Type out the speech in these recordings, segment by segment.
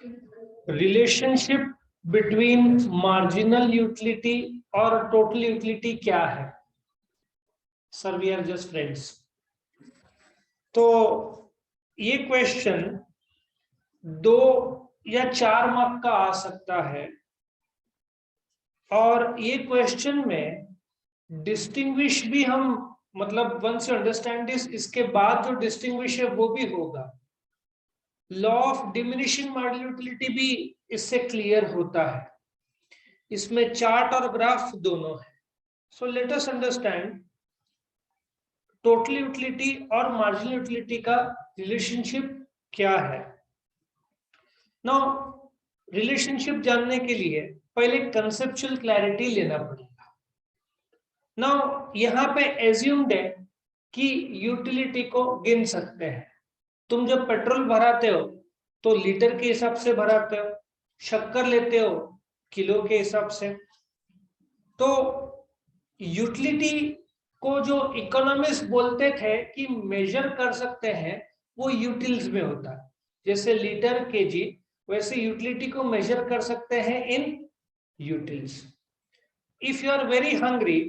Relationship between marginal utility और total utility क्या है? Sir we are just friends. तो ये क्वेश्चन 2 या 4 मार्क का आ सकता है, और ये क्वेश्चन में डिस्टिंग्विश भी हम, मतलब वंस यू अंडरस्टैंड दिस, इसके बाद जो डिस्टिंग्विश है वो भी होगा। Law of diminishing marginal utility भी इससे क्लियर होता है। इसमें चार्ट और ग्राफ दोनों है। So let us understand total utility और मार्जिनल यूटिलिटी का रिलेशनशिप क्या है। नाउ रिलेशनशिप जानने के लिए पहले कंसेप्चुअल क्लैरिटी लेना पड़ेगा। नाउ यहां पे एज्यूम्ड है कि यूटिलिटी को गिन सकते हैं। तुम जब पेट्रोल भराते हो तो लीटर के हिसाब से भराते हो, शक्कर लेते हो किलो के हिसाब से। तो यूटिलिटी को जो इकोनॉमिस्ट बोलते थे कि मेजर कर सकते हैं, वो यूटिल्स में होता है। जैसे लीटर केजी, वैसे यूटिलिटी को मेजर कर सकते हैं in utils. If you are very hungry,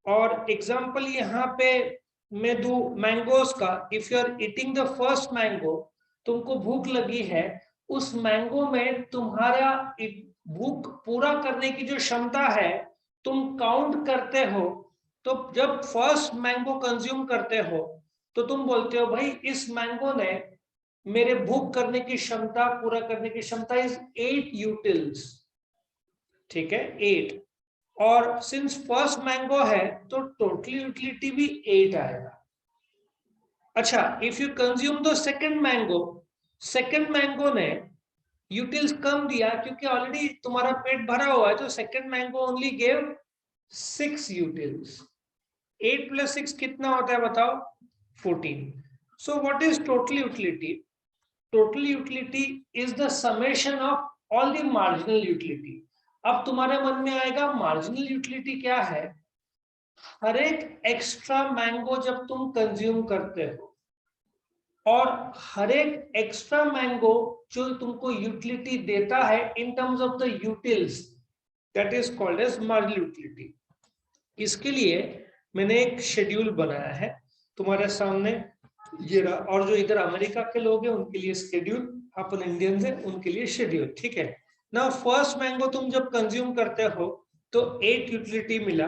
और एग्जांपल यहाँ पे मैं दूं मैंगोस का। If you are eating the first mango, तुमको भूख लगी है, उस मैंगो में तुम्हारा भूख पूरा करने की जो क्षमता है तुम काउंट करते हो। तो जब फर्स्ट मैंगो कंज्यूम करते हो तो तुम बोलते हो भाई इस मैंगो ने मेरे भूख करने की क्षमता, पूरा करने की क्षमता इज 8 यूटिल्स। ठीक है, 8। और सिंस फर्स्ट मैंगो है तो टोटल यूटिलिटी भी 8 आएगा। अच्छा, if you consume the second mango ने यूटिल्स कम दिया क्योंकि ऑलरेडी तुम्हारा पेट भरा हुआ है, तो second mango only gave 6 utils. 8 + 6 कितना होता है बताओ? 14। So what is total utility? Total utility is the summation of all the marginal utility. अब तुम्हारे मन में आएगा मार्जिनल यूटिलिटी क्या है? हर एक एक्स्ट्रा मैंगो जब तुम कंज्यूम करते हो, और हर एक एक्स्ट्रा मैंगो जो तुमको यूटिलिटी देता है in terms of the utils, that is called as marginal utility. इसके लिए मैंने एक शेड्यूल बनाया है तुम्हारे सामने, ये रहा। और जो इधर अमेरिका के लोग हैं उनके लिए शेड्यूल, अपन इंडियंस हैं उनके लिए शेड्यूल। ठीक है ना। फर्स्ट मैंगो तुम जब कंज्यूम करते हो तो 8 यूटिलिटी मिला,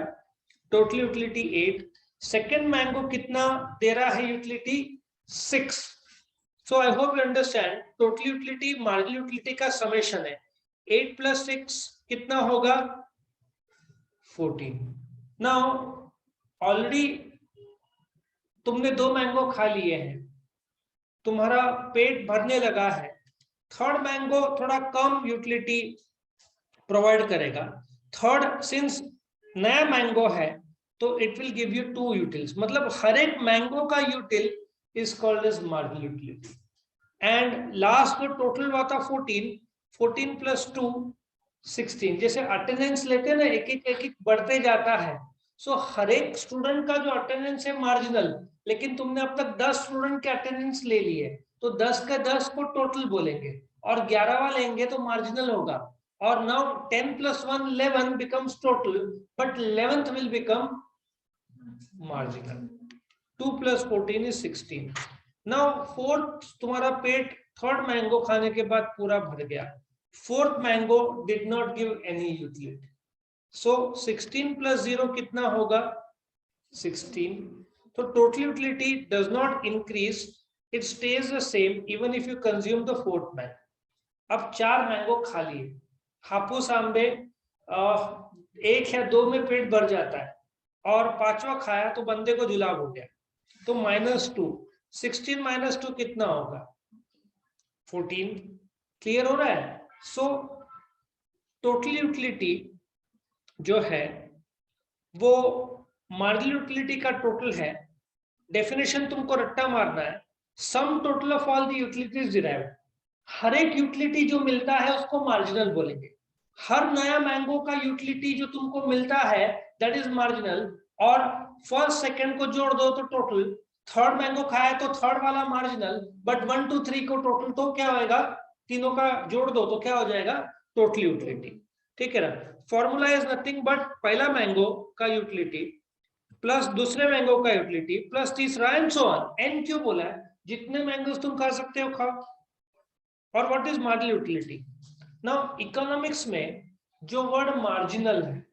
टोटल यूटिलिटी 8। सेकेंड मैंगो कितना दे रहा है utility? 6। So I hope you understand total utility marginal utility का समेशन है। 8 + 6 कितना होगा? 14। नाउ ऑलरेडी तुमने 2 मैंगो खा लिए हैं, तुम्हारा पेट भरने लगा है। थर्ड मैंगो थोड़ा कम यूटिलिटी प्रोवाइड करेगा। थर्ड, सिंस नया मैंगो है तो it will give you 2 utils. मतलब हर एक मैंगो का util is called as marginal utility. And last जो टोटल हुआ था 14, 14 + 2 16। जैसे अटेंडेंस लेते हैं ना, एक एक बढ़ते जाता है। सो हर एक स्टूडेंट का जो अटेंडेंस है मार्जिनल, लेकिन तुमने अब तक 10 स्टूडेंट के अटेंडेंस ले लिए, तो 10 का 10 को टोटल बोलेंगे, और 11वां लेंगे तो मार्जिनल होगा। और now 10 + 1 11 becomes total, but 11th will become marginal. 2 + 14 is 16. Now fourth, तुम्हारा पेट थर्ड मैंगो खाने के बाद पूरा भर गया। Fourth mango did not give any utility. So 16 + 0 कितना होगा? 16. तो total utility does not increase, it stays the same even if you consume the fourth mango. अब 4 मैंगो खा लिए, हापुस आंबे 1 या 2 में पेट भर जाता है, और 5वां खाया तो बंदे को जुलाब हो गया, तो -2। 16 - 2 कितना होगा? 14। क्लियर हो रहा है? सो टोटल यूटिलिटी जो है वो मार्जिनल यूटिलिटी का टोटल है। डेफिनेशन तुमको रट्टा मारना है, sum total of all the utilities derived. हर एक यूटिलिटी जो मिलता है उसको मार्जिनल बोलेंगे। हर नया मैंगो का यूटिलिटी जो तुमको मिलता है दैट इज मार्जिनल, और फर्स्ट सेकंड को जोड़ दो तो टोटल। थर्ड मैंगो खाया तो थर्ड वाला मार्जिनल, बट 1 2 3 को टोटल, तो क्या होगा? तीनों का जोड़ दो तो क्या हो जाएगा, टोटल यूटिलिटी। ठीक है ना। फॉर्मूला इज नथिंग बट पहला मैंगो का यूटिलिटी प्लस दूसरे मैंगो का यूटिलिटी प्लस तीसरा एंड सो ऑन। एन क्यों बोला है, जितने मैंगोस तुम खा सकते हो खाओ। और what is marginal utility. Now economics में जो वर्ड मार्जिनल है,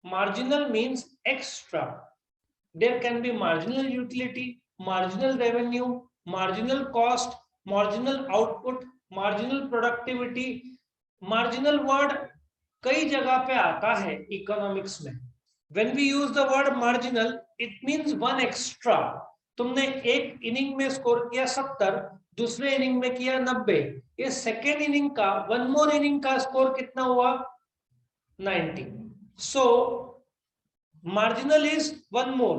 marginal means extra. There can be marginal utility, marginal revenue, marginal cost, marginal output, marginal productivity. Marginal word कई जगह पे आता है इकोनॉमिक्स में। When we use the word marginal, it means one extra. तुमने एक inning में स्कोर किया 70, दूसरे इनिंग में किया 90, ये सेकेंड इनिंग का, वन मोर इनिंग का स्कोर कितना हुआ, 90. So marginal is one more,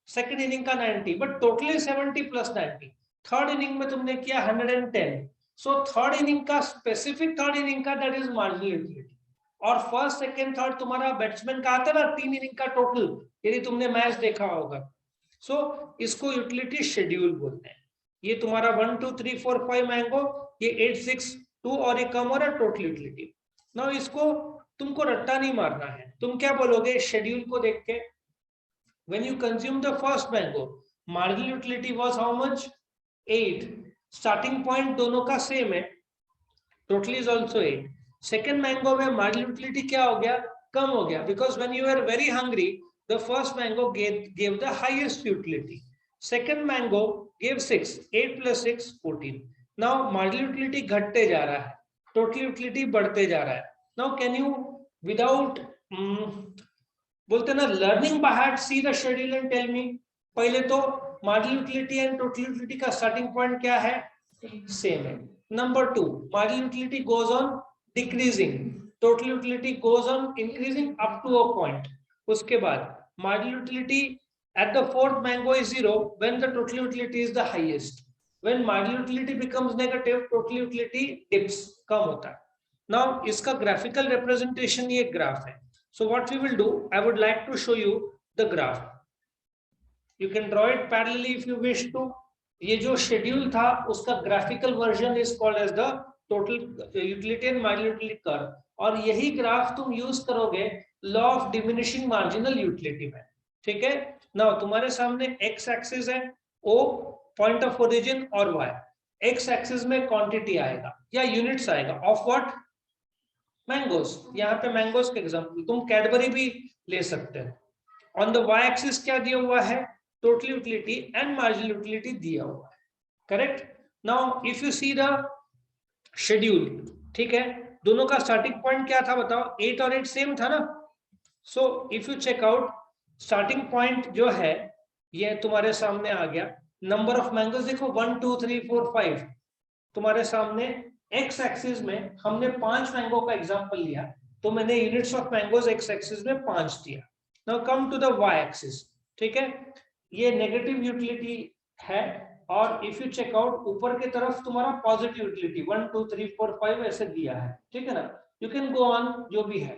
second inning का 90, but totally 70 plus 90. Third inning में तुमने किया 110. सो थर्ड इनिंग का, स्पेसिफिक थर्ड इनिंग का, दैट इज मार्जिनल यूटिलिटी। और फर्स्ट सेकेंड थर्ड तुम्हारा बैट्समैन का आता है ना, 3 इनिंग का टोटल, यदि तुमने मैच देखा होगा। सो इसको यूटिलिटी शेड्यूल बोलते हैं। ये तुम्हारा 1 2 3 4 5 मैंगो, ये 8 6 2 और ये कम हो रहा है, टोटल यूटिलिटी। नाउ इसको तुमको रट्टा नहीं मारना है। तुम क्या बोलोगे शेड्यूल को देख के, when you consume the first mango, marginal utility was how much, 8. starting point दोनों का सेम है, total is also 8. second mango में marginal utility क्या हो गया, कम हो गया, because when you were very hungry the first mango gave the highest utility. second mango gave 6, 8 plus 6 14. now marginal utility घटते जा रहा है, total utility बढ़ते जा रहा है. now can you without बोलते ना learning by heart see the schedule and tell me. पहले तो marginal utility and total utility का स्टार्टिंग पॉइंट क्या है, सेम है। Number 2, marginal utility goes on decreasing, total utility goes on increasing up to a point. उसके बाद marginal utility at the fourth mango is 0 when the total utility is the highest. When marginal utility becomes negative, total utility dips, कम होता है। Now इसका graphical representation ये graph है। So what we will do, I would like to show you the graph. You can draw it parallelly if you wish to. ये जो schedule था उसका graphical version is called as the total utility and marginal utility curve, और यही graph तुम use करोगे law of diminishing marginal utility में। ठीक है। नाउ तुम्हारे सामने एक्स एक्सिस है, ओ पॉइंट ऑफ ओरिजिन, और वाई। एक्स एक्सिस में क्वांटिटी आएगा या यूनिट्स आएगा ऑफ व्हाट, मैंगोस। यहाँ पे मैंगोस के एग्जांपल, तुम कैडबरी भी ले सकते हो। ऑन द वाई एक्सिस क्या दिया हुआ है, total utility and marginal utility दिया हुआ है। Correct. Now if you see the schedule, ठीक है, दोनों का स्टार्टिंग पॉइंट क्या था बताओ, 8 और 8 सेम था ना। So if you check out, starting point जो है ये तुम्हारे सामने आ गया। नंबर ऑफ मैंगोस देखो 1 2 3 4 5 तुम्हारे सामने। एक्स एक्सिस में हमने 5 मैंगो का एग्जांपल लिया, तो मैंने units of mangoes X axis में 5 दिया। Now come to the Y axis, ठीक है, ये नेगेटिव यूटिलिटी है, और इफ यू चेक आउट ऊपर की तरफ तुम्हारा पॉजिटिव यूटिलिटी 1 2 3 4 5 ऐसे दिया है। ठीक है ना, यू कैन गो ऑन जो भी है।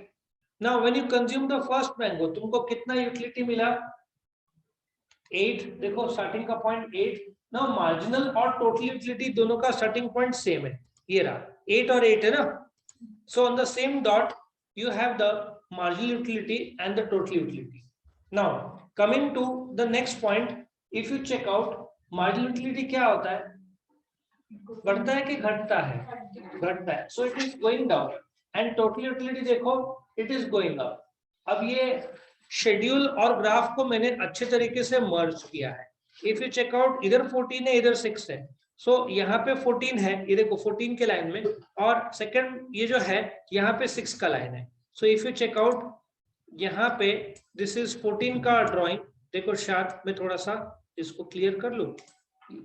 Now when you consume the first mango, तुमको कितना यूटिलिटी मिला, 8। देखो स्टार्टिंग का पॉइंट 8। ना मार्जिनल और टोटल यूटिलिटी दोनों का स्टार्टिंग पॉइंट सेम है, ये रहा 8 और 8 है ना। So on the same dot you have the marginal utility and the total utility. Now coming to the next point, if you check out marginal utility क्या होता है, बढ़ता है कि घटता है, घटता है। So it is going down, and total utility देखो इट इज गोइंग अप। अब ये शेड्यूल और ग्राफ को मैंने अच्छे तरीके से मर्ज किया है। इफ यू चेक आउट, इधर 14 है, इधर 6 है। सो यहाँ पे 14 है, ये देखो 14 के लाइन में, और सेकंड ये जो है यहाँ पे 6 का लाइन है। So if you check out, यहाँ पे दिस इज 14 का ड्रॉइंग। देखो शायद मैं थोड़ा सा इसको क्लियर कर लूं।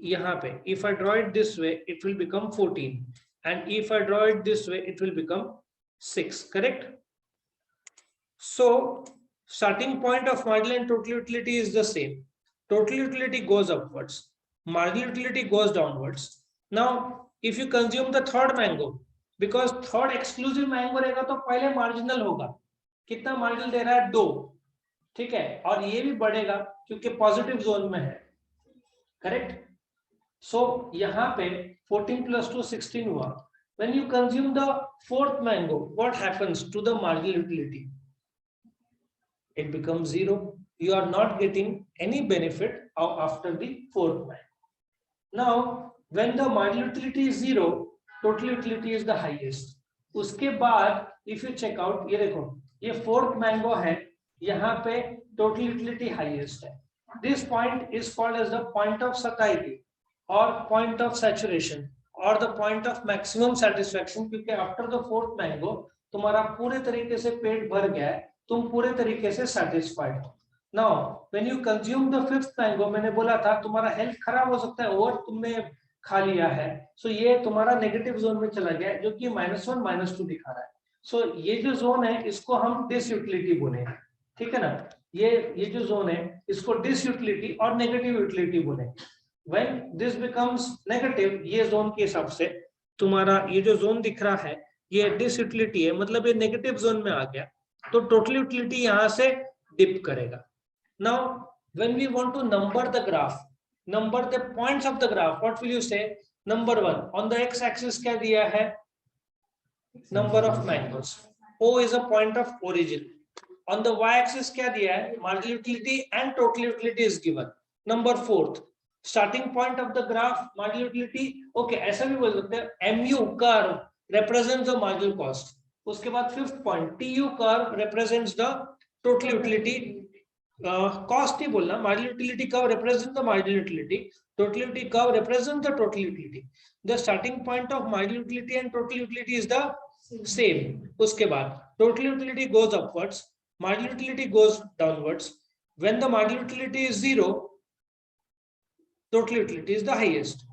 यहाँ पे if I draw it this way it will become 14, and if I draw it this way it will become 6, correct. So starting point of marginal and total utility is the same. Total utility goes upwards, marginal utility goes downwards. Now if you consume the third mango, because third exclusive mango रहेगा तो पहले marginal होगा। कितना marginal दे रहा है, 2, ठीक है, और ये भी बढ़ेगा क्योंकि पॉजिटिव जोन में है, करेक्ट। सो यहाँ पे 14 + 2 16 हुआ, when you consume the fourth mango, what happens to the marginal utility? It becomes zero. You are not getting any benefit after the fourth mango. Now when the marginal utility is zero, total utility is the highest. उसके बाद if you check out, ये देखो ये fourth mango है, यहाँ पे total utility highest है. This point is called as the point of satiety or point of saturation or the point of maximum satisfaction, क्योंकि after the fourth mango तुम्हारा पूरे तरीके से पेट भर गया है, तुम पूरे तरीके से satisfied हो. Now when you consume the fifth mango, मैंने बोला था तुम्हारा हेल्थ खराब हो सकता है और तुमने खा लिया है, सो ये तुम्हारा नेगेटिव जोन में चला गया है, जो कि -1 -2 दिखा रहा है. सो ये जो जोन है इसको हम डिसयूटिलिटी बोलेंगे, ठीक है ना. ये जो जोन है इसको डिसयूटिलिटी और नेगेटिव यूटिलिटी बोलेंगे. व्हेन दिस बिकम्स नेगेटिव, ये जोन के हिसाब से तुम्हारा ये जो जोन दिख रहा है ये डिसयूटिलिटी है, मतलब ये नेगेटिव जोन में आ गया, तो टोटल यूटिलिटी यहाँ से डिप करेगा. Now when we want to number the graph, number the points of the graph, what will you say? Number 1 on the x axis क्या दिया है? Number of mangoes. O is a point of origin. On the y axis क्या दिया है? Marginal utility and total utility is given. Number 4th, starting point of the graph, marginal utility. Okay, ऐसा भी बोल सकते हैं mu curve represents the marginal cost. उसके बाद 5th point, tu curve represents the total utility. Cost ही बोलना, marginal utility curve represents the marginal utility, total utility curve represents the total utility. The starting point of marginal utility and total utility is the same. उसके बाद total utility goes upwards, marginal utility goes downwards. When the marginal utility is zero, total utility is the highest.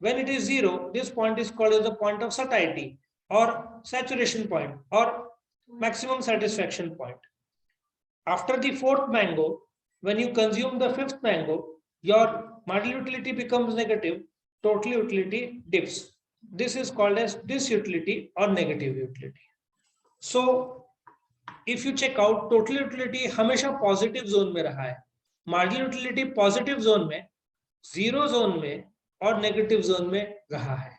When it is zero, this point is called as the point of satiety or saturation point or maximum satisfaction point. After the fourth mango, when you consume the fifth mango, your marginal utility becomes negative, total utility dips. This is called as disutility or negative utility. So if you check out, total utility हमेशा positive zone में रहा है, marginal utility positive zone में, zero zone में और negative zone में रहा है.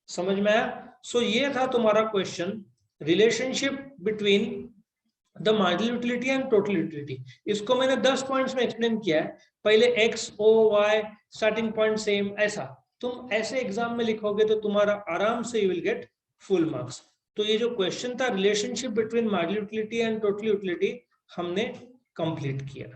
समझ में आया? So ये था तुम्हारा question, relationship between the marginal utility and total utility. इसको मैंने 10 पॉइंट्स में एक्सप्लेन किया है. पहले x, o, y, starting point same, ऐसा तुम ऐसे एग्जाम में लिखोगे तो तुम्हारा आराम से you will get full marks. तो ये जो क्वेश्चन था relationship between marginal utility and total utility हमने कंप्लीट किया.